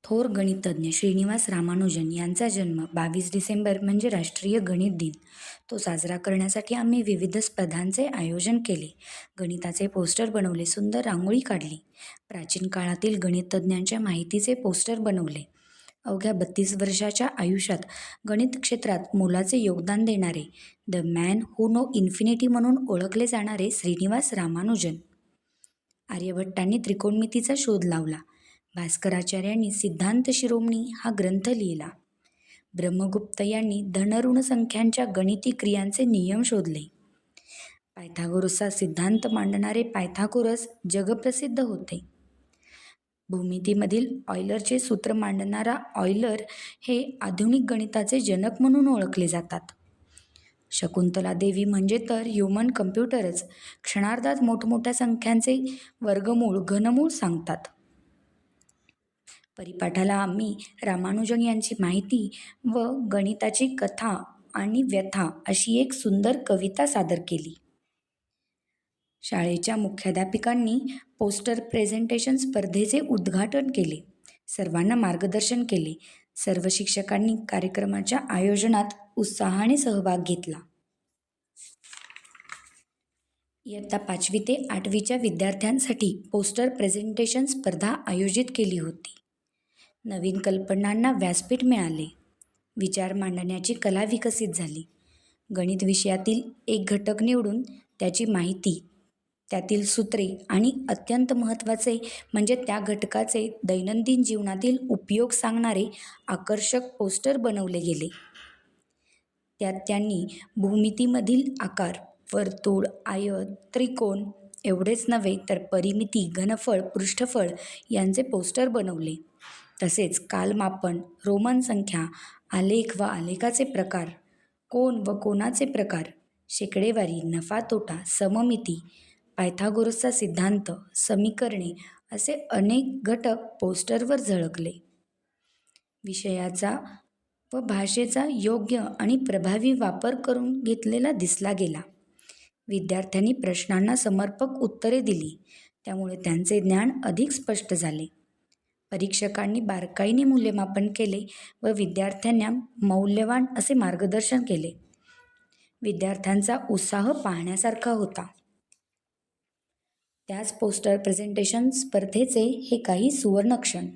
थोर गणितज्ञ श्रीनिवास रामानुजन यांचा जन्म 22 डिसेंबर म्हणजे राष्ट्रीय गणित दिन. तो साजरा करण्यासाठी आम्ही विविध स्पर्धांचे आयोजन केले. गणिताचे पोस्टर बनवले, सुंदर रांगोळी काढली. प्राचीन काळातील गणितज्ञांच्या माहितीचे पोस्टर बनवले. अवघ्या 32 वर्षाच्या आयुष्यात गणित क्षेत्रात मोलाचे योगदान देणारे the man who no infinity म्हणून ओळखले जाणारे श्रीनिवास रामानुजन. आर्यभट्टांनी त्रिकोणमितीचा शोध लावला. भास्कराचार्यांनी सिद्धांत शिरोमणी हा ग्रंथ लिहिला. ब्रह्मगुप्त यांनी धनऋण संख्यांच्या गणिती क्रियांचे नियम शोधले. पायथागोरसचा सिद्धांत मांडणारे पायथागोरस जगप्रसिद्ध होते. भूमितीमधील ऑयलरचे सूत्र मांडणारा ऑयलर हे आधुनिक गणिताचे जनक म्हणून ओळखले जातात. शकुंतला देवी म्हणजे तर ह्युमन कम्प्युटरच क्षणार्धात मोठमोठ्या संख्यांचे वर्गमूळ घनमूळ सांगतात. परिपाठाला आम्ही रामानुजन यांची माहिती व गणिताची कथा आणि व्यथा अशी एक सुंदर कविता सादर केली. शाळेच्या मुख्याध्यापिकांनी पोस्टर प्रेझेंटेशन स्पर्धेचे उद्घाटन केले. सर्वांना मार्गदर्शन केले. सर्व शिक्षकांनी कार्यक्रमाच्या आयोजनात उत्साहाने सहभाग घेतला. इयत्ता 5वी ते 8वीच्या विद्यार्थ्यांसाठी पोस्टर प्रेझेंटेशन स्पर्धा आयोजित केली होती. नवीन कल्पनांना व्यासपीठ मिळाले. विचार मांडण्याची कला विकसित झाली. गणित विषयातील एक घटक निवडून त्याची माहिती, त्यातील सूत्रे आणि अत्यंत महत्त्वाचे म्हणजे त्या घटकाचे दैनंदिन जीवनातील उपयोग सांगणारे आकर्षक पोस्टर बनवले गेले. त्यात त्यांनी भूमितीमधील आकार, वर्तुळ, आयत, त्रिकोण एवढेच नव्हे तर परिमिती, घनफळ, पृष्ठफळ यांचे पोस्टर बनवले. तसेच कालमापन, रोमन संख्या, आलेख व आलेखाचे प्रकार, कोन व कोनाचे प्रकार, शेकडेवारी, नफा तोटा, सममिती, पायथागोरसचा सिद्धांत, समीकरणे असे अनेक घटक पोस्टरवर झळकले. विषयाचा व भाषेचा योग्य आणि प्रभावी वापर करून घेतलेला दिसला गेला. विद्यार्थ्यांनी प्रश्नांना समर्पक उत्तरे दिली, त्यामुळे त्यांचे ज्ञान अधिक स्पष्ट झाले. परीक्षकांनी बारकाईने मूल्यमापन केले व विद्यार्थ्यांना मौल्यवान असे मार्गदर्शन केले. विद्यार्थ्यांचा उत्साह पाहण्यासारखा होता. त्याच पोस्टर प्रेझेंटेशन स्पर्धेचे हे काही सुवर्णक्षण.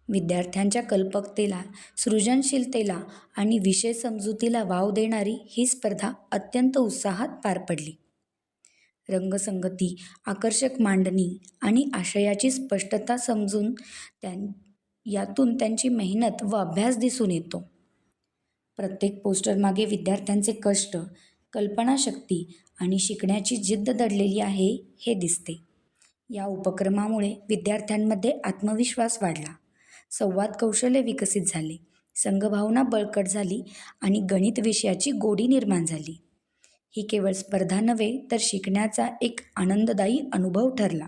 विद्यार्थ्यांच्या कल्पकतेला, सृजनशीलतेला आणि विषय समजुतीला वाव देणारी ही स्पर्धा अत्यंत उत्साहात पार पडली. रंगसंगती, आकर्षक मांडणी आणि आशयाची स्पष्टता समजून यातून त्यांची मेहनत व अभ्यास दिसून येतो. प्रत्येक पोस्टरमागे विद्यार्थ्यांचे कष्ट, कल्पनाशक्ती आणि शिकण्याची जिद्द दडलेली आहे हे दिसते. या उपक्रमामुळे विद्यार्थ्यांमध्ये आत्मविश्वास वाढला, संवाद कौशल्य विकसित झाले, संघभावना बळकट झाली आणि गणित विषयाची गोडी निर्माण झाली. ही केवळ स्पर्धा नव्हे तर शिकण्याचा एक आनंददायी अनुभव ठरला.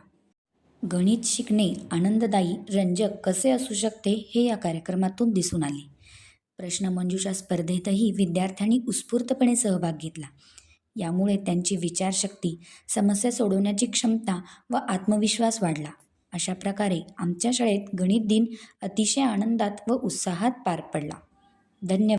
गणित शिकणे आनंददायी, रंजक कसे असू शकते हे या कार्यक्रमातून दिसून आले. प्रश्नमंजुषा स्पर्धेतही विद्यार्थ्यांनी उत्स्फूर्तपणे सहभाग घेतला. यामुळे त्यांची विचारशक्ती, समस्या सोडवण्याची क्षमता व आत्मविश्वास वाढला. अशा प्रकारे आमच्या शाळेत गणित दिन अतिशय आनंदात व उत्साहात पार पडला. धन्यवाद.